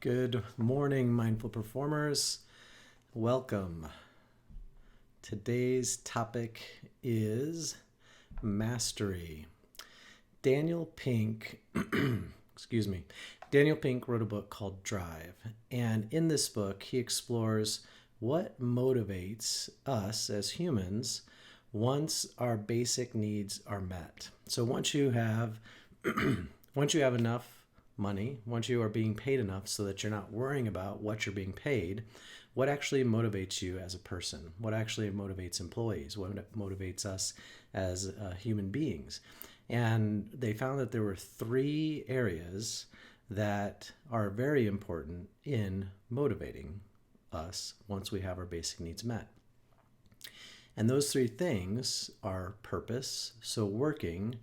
Good morning, mindful performers. Welcome. Today's topic is mastery. Daniel Pink, Daniel Pink wrote a book called Drive, and in this book he explores what motivates us as humans once our basic needs are met. So once you have enough money, once you are being paid enough so that you're not worrying about what you're being paid, what actually motivates you as a person? What actually motivates employees? What motivates us as human beings? And they found that there were three areas that are very important in motivating us once we have our basic needs met. And those three things are purpose, so working,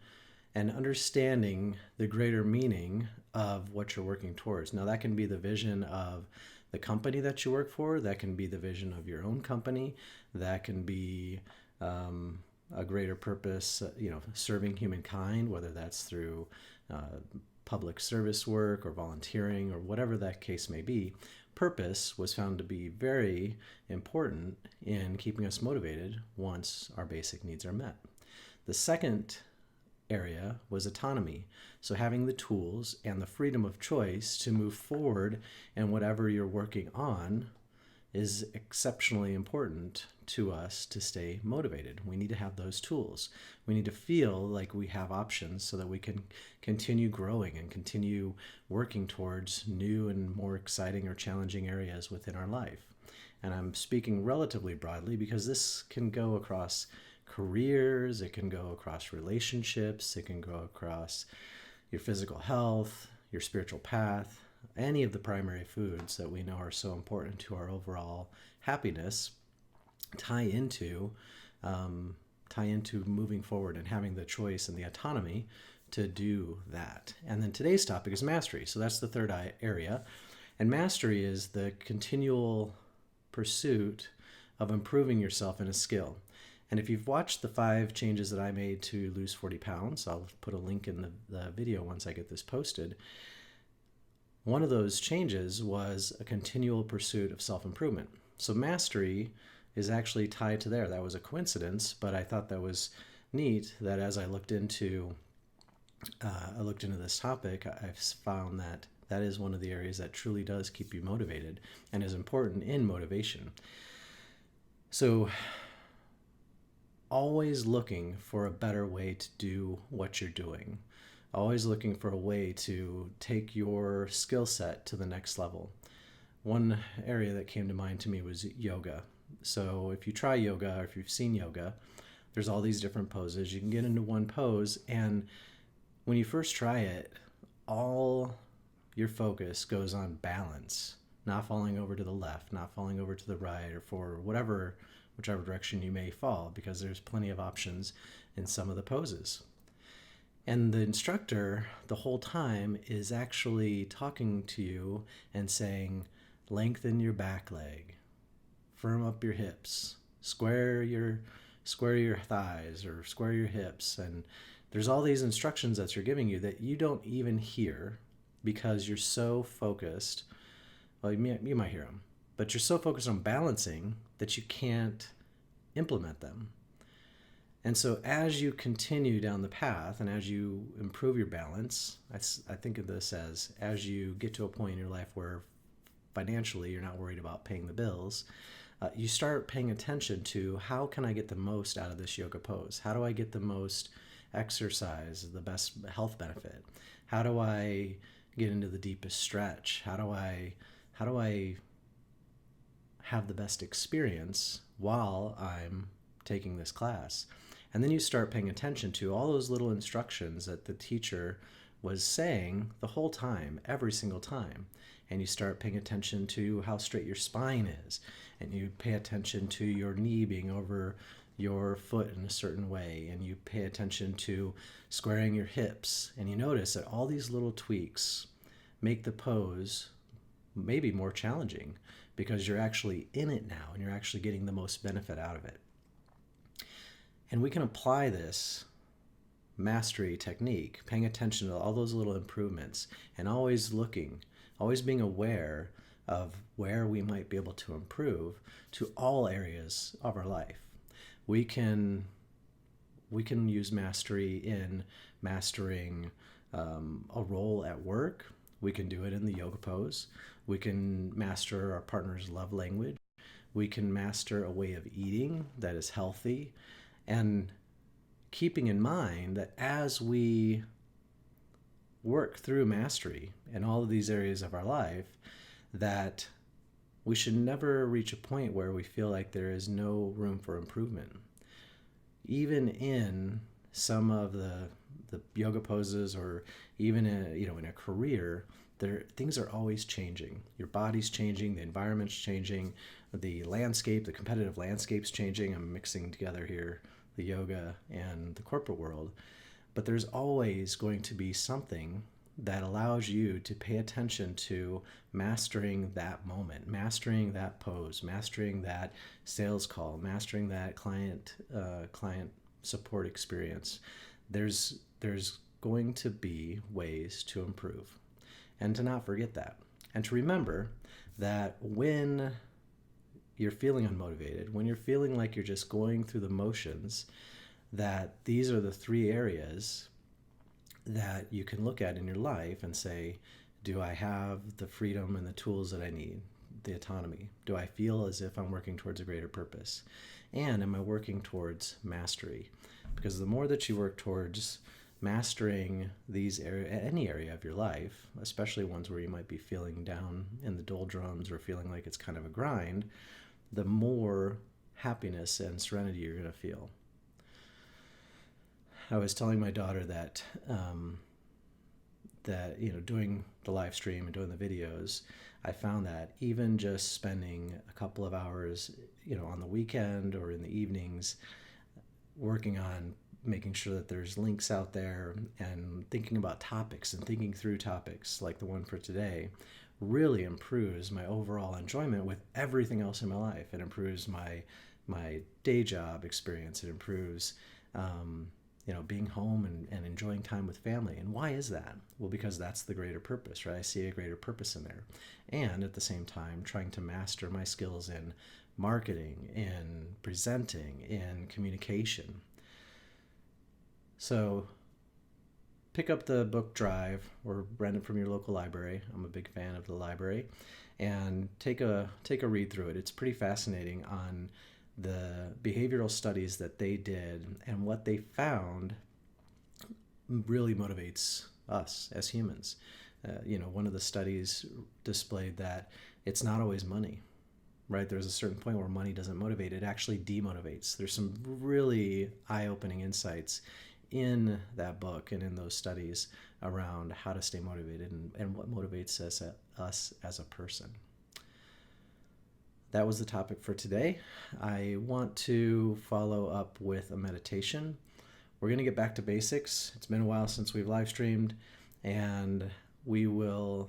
and understanding the greater meaning of what you're working towards. Now, that can be the vision of the company that you work for, that can be the vision of your own company, that can be a greater purpose, serving humankind, whether that's through public service work or volunteering or whatever that case may be. Purpose was found to be very important in keeping us motivated once our basic needs are met. The second area was autonomy. So having the tools and the freedom of choice to move forward in whatever you're working on is exceptionally important to us to stay motivated. We need to have those tools. We need to feel like we have options so that we can continue growing and continue working towards new and more exciting or challenging areas within our life. And I'm speaking relatively broadly because this can go across careers, it can go across relationships, it can go across your physical health, your spiritual path, any of the primary foods that we know are so important to our overall happiness tie into moving forward and having the choice and the autonomy to do that. And then today's topic is mastery. So that's the third area. And mastery is the continual pursuit of improving yourself in a skill. And if you've watched the 5 changes that I made to lose 40 pounds, I'll put a link in the video once I get this posted. One of those changes was a continual pursuit of self-improvement. So mastery is actually tied to there. That was a coincidence, but I thought that was neat that as I looked into this topic, I've found that that is one of the areas that truly does keep you motivated and is important in motivation. So always looking for a better way to do what you're doing. Always looking for a way to take your skill set to the next level. One area that came to mind to me was yoga. So if you try yoga or if you've seen yoga, there's all these different poses. You can get into one pose, and when you first try it, all your focus goes on balance, not falling over to the left, not falling over to the right, or for whichever direction you may fall, because there's plenty of options in some of the poses. And the instructor the whole time is actually talking to you and saying, lengthen your back leg, firm up your hips, square your thighs or square your hips. And there's all these instructions that you're giving you that you don't even hear because you're so focused. Well, you might hear them, but you're so focused on balancing that you can't implement them. And so as you continue down the path and as you improve your balance, I think of this as you get to a point in your life where financially you're not worried about paying the bills, you start paying attention to how can I get the most out of this yoga pose? How do I get the most exercise, the best health benefit? How do I get into the deepest stretch? How do I have the best experience while I'm taking this class? And then you start paying attention to all those little instructions that the teacher was saying the whole time, every single time. And you start paying attention to how straight your spine is. And you pay attention to your knee being over your foot in a certain way. And you pay attention to squaring your hips. And you notice that all these little tweaks make the pose maybe more challenging because you're actually in it now and you're actually getting the most benefit out of it. And we can apply this mastery technique, paying attention to all those little improvements and always looking always being aware of where we might be able to improve to all areas of our life. We can use mastery in mastering a role at work. We can do it in the yoga pose. We can master our partner's love language. We can master a way of eating that is healthy. And keeping in mind that as we work through mastery in all of these areas of our life, that we should never reach a point where we feel like there is no room for improvement. Even in some of the yoga poses, or even in a career, things are always changing. Your body's changing, the environment's changing, the competitive landscape's changing. I'm mixing together here the yoga and the corporate world. But there's always going to be something that allows you to pay attention to mastering that moment, mastering that pose, mastering that sales call, mastering that client support experience. There's going to be ways to improve, and to not forget that, and to remember that when you're feeling unmotivated, when you're feeling like you're just going through the motions, that these are the three areas that you can look at in your life and say, do I have the freedom and the tools that I need, the autonomy? Do I feel as if I'm working towards a greater purpose? And am I working towards mastery? Because the more that you work towards mastering any area of your life, especially ones where you might be feeling down in the doldrums or feeling like it's kind of a grind, the more happiness and serenity you're going to feel. I was telling my daughter that doing the live stream and doing the videos, I found that even just spending a couple of hours, on the weekend or in the evenings, working on making sure that there's links out there and thinking about topics and thinking through topics like the one for today, really improves my overall enjoyment with everything else in my life. It improves my day job experience. It improves being home and enjoying time with family. And why is that? Well, because that's the greater purpose, right? I see a greater purpose in there. And at the same time, trying to master my skills in marketing, in presenting, in communication. So pick up the book Drive or rent it from your local library. I'm a big fan of the library. And take a read through it. It's pretty fascinating on the behavioral studies that they did, and what they found really motivates us as humans. One of the studies displayed that it's not always money, right? There's a certain point where money doesn't motivate, it actually demotivates. There's some really eye-opening insights in that book and in those studies around how to stay motivated and what motivates us as a person. That was the topic for today. I want to follow up with a meditation. We're going to get back to basics. It's been a while since we've live streamed, and we'll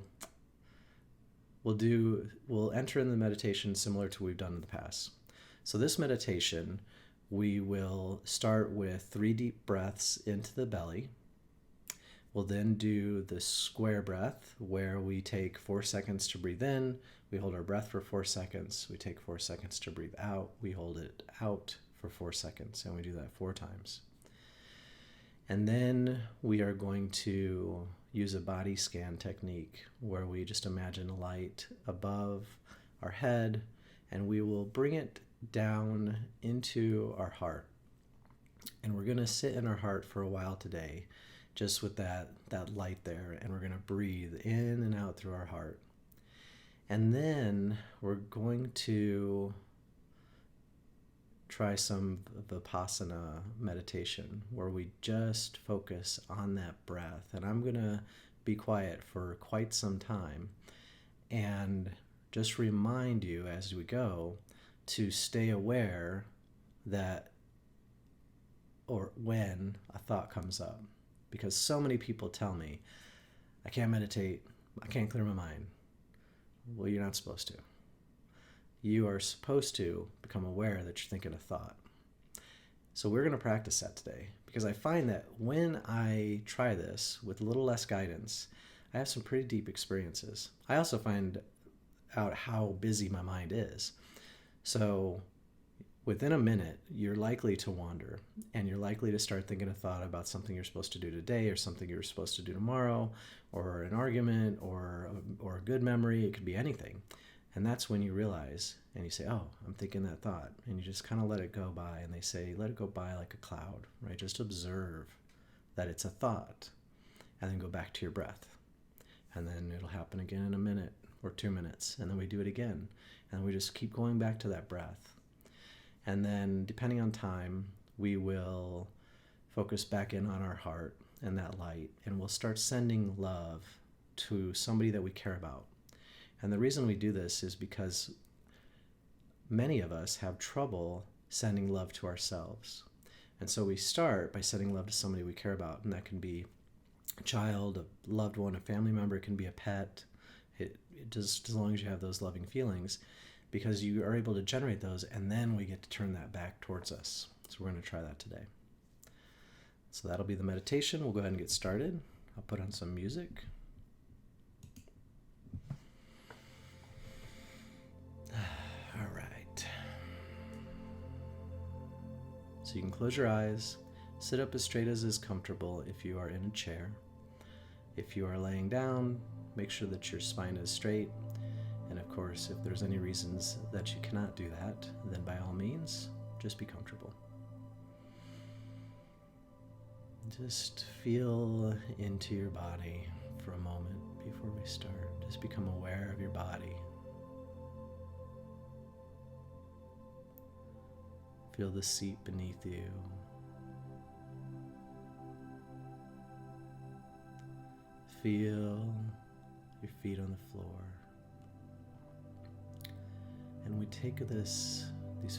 enter in the meditation similar to what we've done in the past. So this meditation, we will start with 3 deep breaths into the belly. We'll then do the square breath, where we take 4 seconds to breathe in. We hold our breath for 4 seconds. We take 4 seconds to breathe out. We hold it out for 4 seconds, and we do that 4 times. And then we are going to use a body scan technique where we just imagine a light above our head, and we will bring it down into our heart. And we're going to sit in our heart for a while today, just with that light there, and we're going to breathe in and out through our heart. And then we're going to try some Vipassana meditation where we just focus on that breath. And I'm going to be quiet for quite some time and just remind you as we go to stay aware that, or when a thought comes up. Because so many people tell me, I can't meditate, I can't clear my mind. Well, you're not supposed to. You are supposed to become aware that you're thinking a thought. So we're going to practice that today, because I find that when I try this with a little less guidance, I have some pretty deep experiences. I also find out how busy my mind is. So within a minute, you're likely to wander, and you're likely to start thinking a thought about something you're supposed to do today, or something you're supposed to do tomorrow, or an argument, or a good memory. It could be anything. And that's when you realize, and you say, oh, I'm thinking that thought. And you just kind of let it go by. And they say, let it go by like a cloud, right? Just observe that it's a thought, and then go back to your breath. And then it'll happen again in a minute or 2 minutes. And then we do it again. And we just keep going back to that breath. And then, depending on time, we will focus back in on our heart and that light. And we'll start sending love to somebody that we care about. And the reason we do this is because many of us have trouble sending love to ourselves. And so we start by sending love to somebody we care about. And that can be a child, a loved one, a family member. It can be a pet. It just as long as you have those loving feelings, because you are able to generate those, and then we get to turn that back towards us. So we're going to try that today. So that'll be the meditation. We'll go ahead and get started. I'll put on some music. All right. So you can close your eyes, sit up as straight as is comfortable if you are in a chair. If you are laying down, make sure that your spine is straight. And of course, if there's any reasons that you cannot do that, then by all means, just be comfortable. Just feel into your body for a moment before we start. Just become aware of your body. Feel the seat beneath you. Feel your feet on the floor. And we take these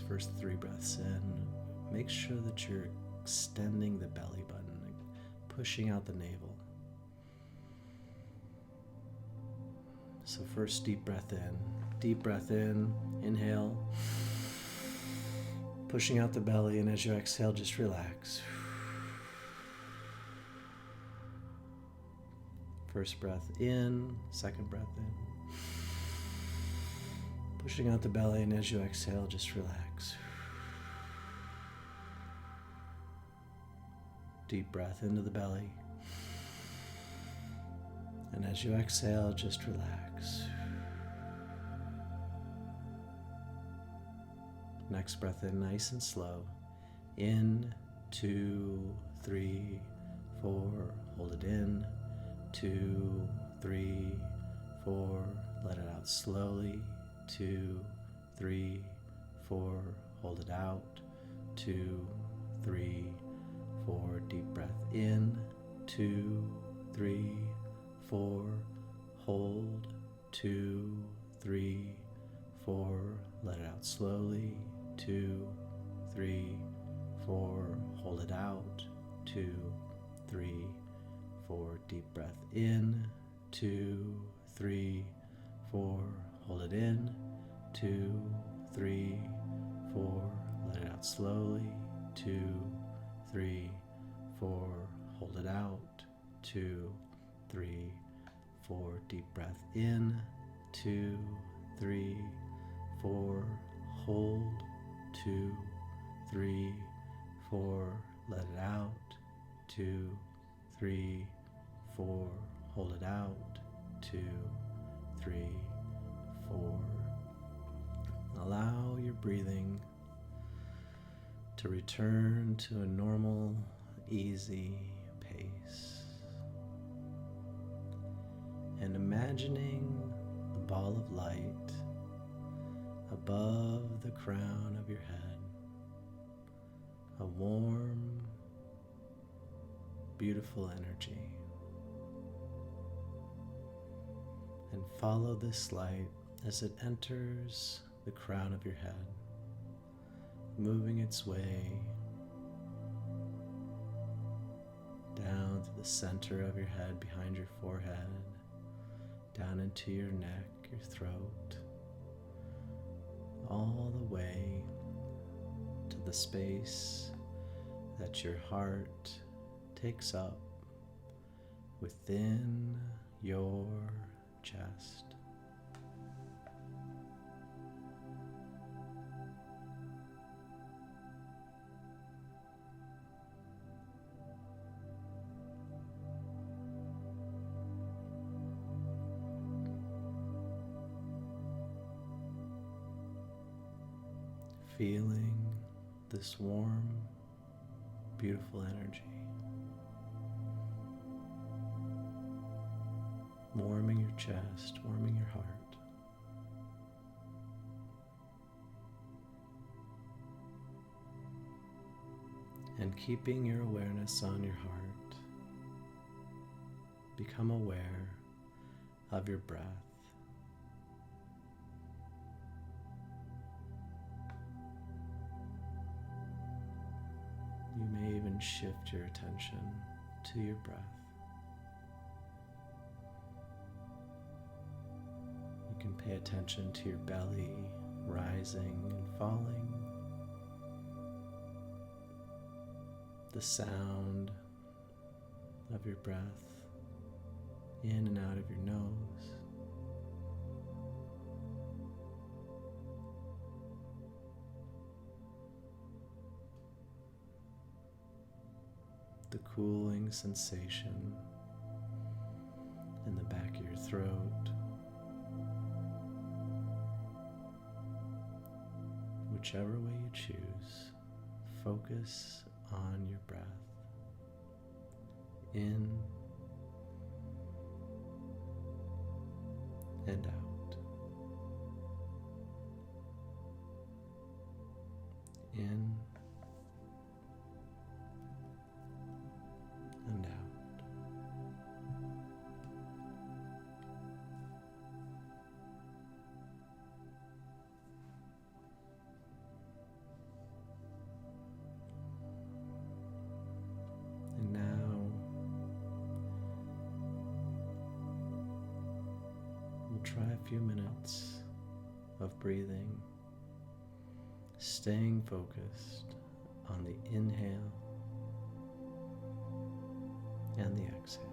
first 3 breaths in. Make sure that you're extending the belly button, pushing out the navel. So first, deep breath in. Deep breath in, inhale. Pushing out the belly, and as you exhale, just relax. First breath in, second breath in. Pushing out the belly, and as you exhale, just relax. Deep breath into the belly. And as you exhale, just relax. Next breath in, nice and slow. In, 2, 3, 4. Hold it in. 2, 3, 4. Let it out slowly. 2, 3, 4. Hold it out. 2, 3, 4. Deep breath in. 2, 3, 4. Hold. 2, 3, 4. Let it out slowly. 2, 3, 4. Hold it out. 2, 3, 4. Deep breath in. 2, 3, 4. Hold it in. 2, 3, 4. Let it out slowly. 2, 3, 4. Hold it out. 2, 3, 4. Deep breath in. 2, 3, 4. Hold. 2, 3, 4. Let it out. 2, 3, 4. Hold it out. 2, 3, 4. Allow your breathing to return to a normal, easy pace. And imagining the ball of light above the crown of your head, a warm, beautiful energy. And follow this light as it enters the crown of your head, moving its way down to the center of your head, behind your forehead, down into your neck, your throat, all the way to the space that your heart takes up within your chest. Feeling this warm, beautiful energy, warming your chest, warming your heart. And keeping your awareness on your heart, become aware of your breath. You may even shift your attention to your breath. You can pay attention to your belly rising and falling, the sound of your breath in and out of your nose. The cooling sensation in the back of your throat. Whichever way you choose, focus on your breath. In and out. In and out. And now we'll try a few minutes of breathing, staying focused on the inhale and the exhale.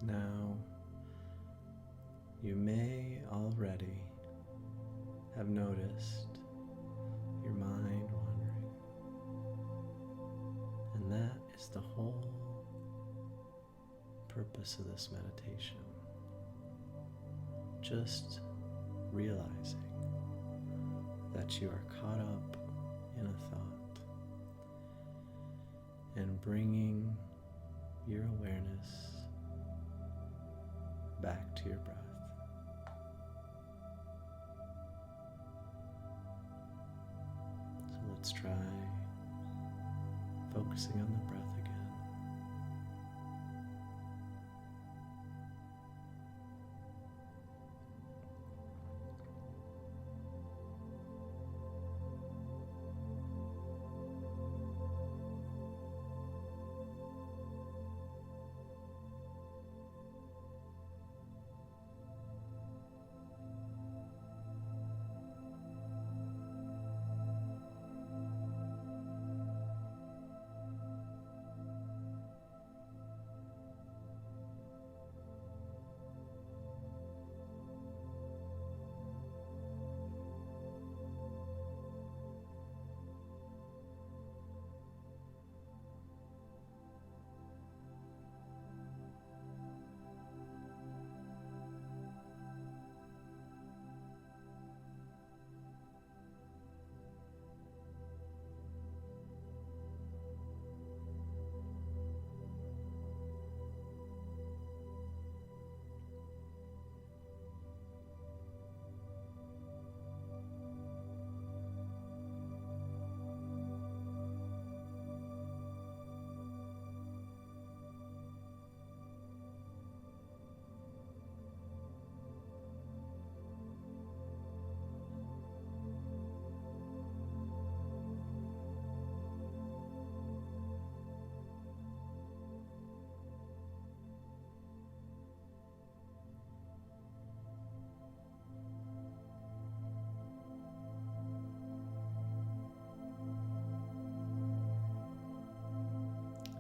Now, you may already have noticed your mind wandering, and that is the whole purpose of this meditation. Just realizing that you are caught up in a thought and bringing your awareness back to your breath. So let's try focusing on the breath again.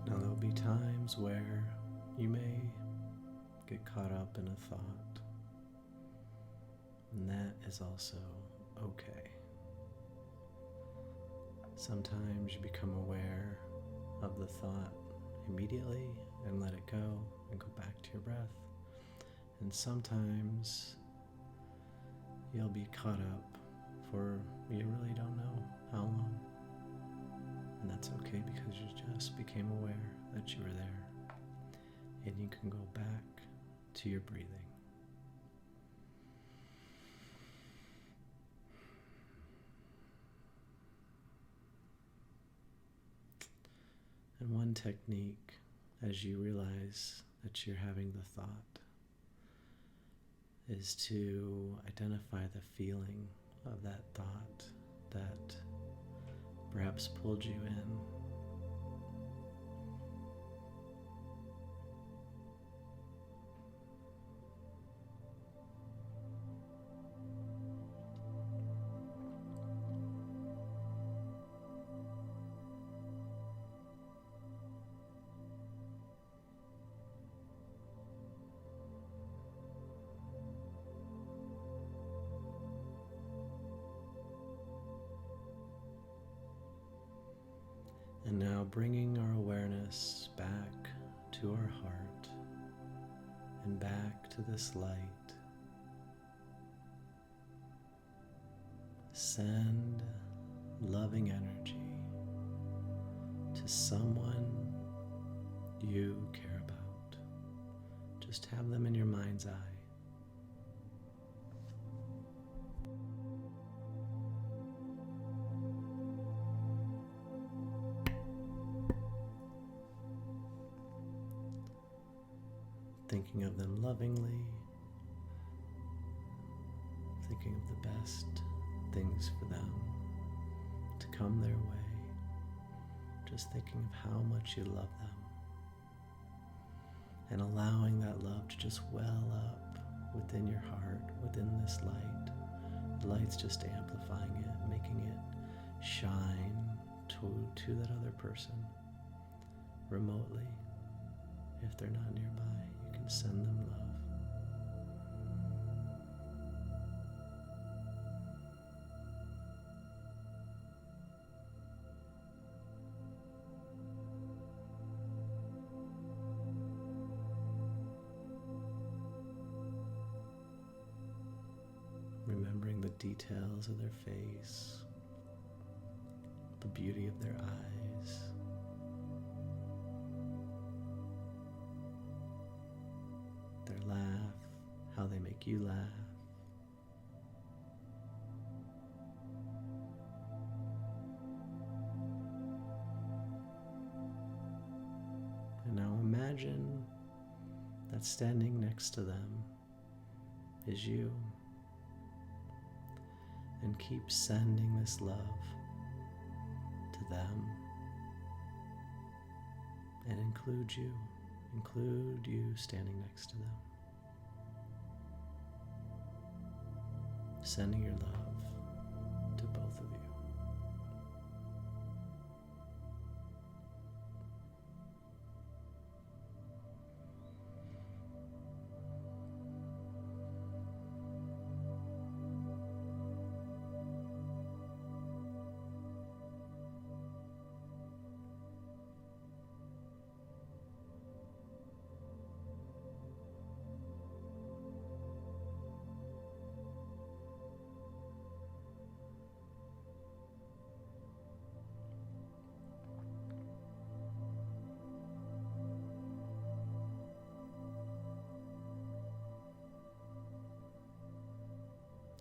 Now, there will be times where you may get caught up in a thought, and that is also okay. Sometimes you become aware of the thought immediately and let it go and go back to your breath. And sometimes you'll be caught up for you really don't know how long. And that's okay because you just became aware that you were there. And you can go back to your breathing. And one technique, as you realize that you're having the thought, is to identify the feeling of that thought that perhaps pulled you in. And now bringing our awareness back to our heart and back to this light. Send loving energy to someone you care about. Just have them in your mind's eye. Thinking of them lovingly, thinking of the best things for them to come their way, just thinking of how much you love them, and allowing that love to just well up within your heart, within this light. The light's just amplifying it, making it shine to that other person remotely. If they're not nearby, you can send them love. Remembering the details of their face, the beauty of their eyes, their laugh, how they make you laugh. And now imagine that standing next to them is you. And keep sending this love to them and include you standing next to them. Sending your love to both of you.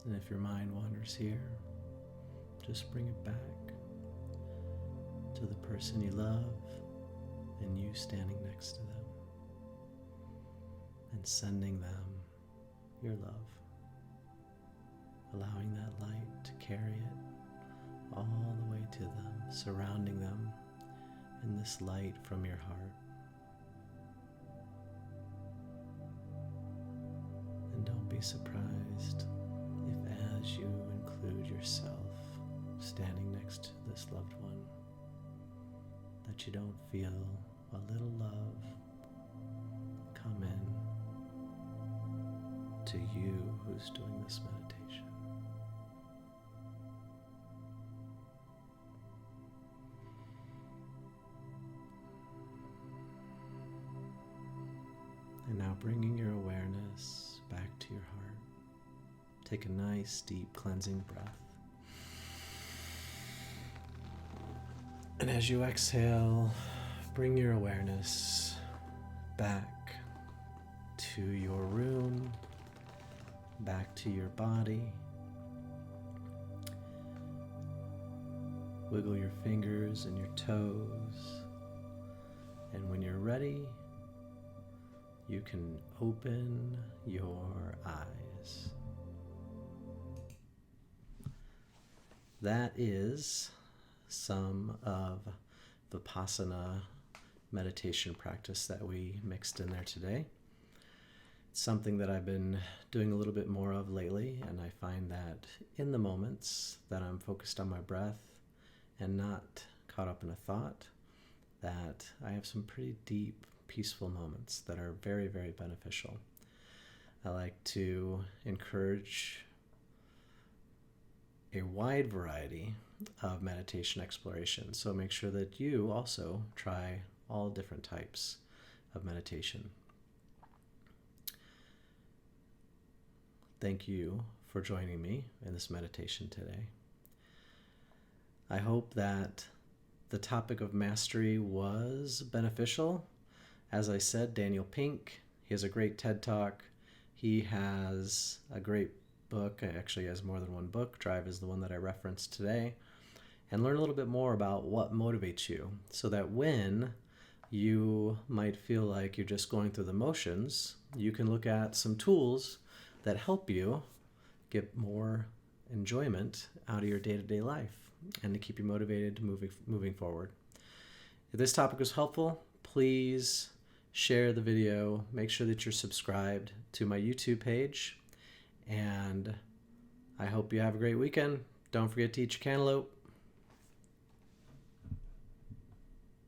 And if your mind wanders here, just bring it back to the person you love and you standing next to them and sending them your love, allowing that light to carry it all the way to them, surrounding them in this light from your heart. And don't be surprised if, as you include yourself standing next to this loved one, that you don't feel a little love come in to you who's doing this meditation. And now bringing your awareness back to your heart. Take a nice, deep, cleansing breath. And as you exhale, bring your awareness back to your room, back to your body. Wiggle your fingers and your toes. And when you're ready, you can open your eyes. That is some of Vipassana meditation practice that we mixed in there today. It's something that I've been doing a little bit more of lately, and I find that in the moments that I'm focused on my breath and not caught up in a thought, that I have some pretty deep, peaceful moments that are very, very beneficial. I like to encourage a wide variety of meditation exploration, so make sure that you also try all different types of meditation. Thank you for joining me in this meditation today. I hope that the topic of mastery was beneficial. As I said, Daniel Pink, he has a great TED Talk. He has a great book. Actually, he has more than one book. Drive is the one that I referenced today. And learn a little bit more about what motivates you, so that when you might feel like you're just going through the motions, you can look at some tools that help you get more enjoyment out of your day-to-day life and to keep you motivated moving forward. If this topic was helpful, please share the video. Make sure that you're subscribed to my YouTube page. And I hope you have a great weekend. Don't forget to eat your cantaloupe.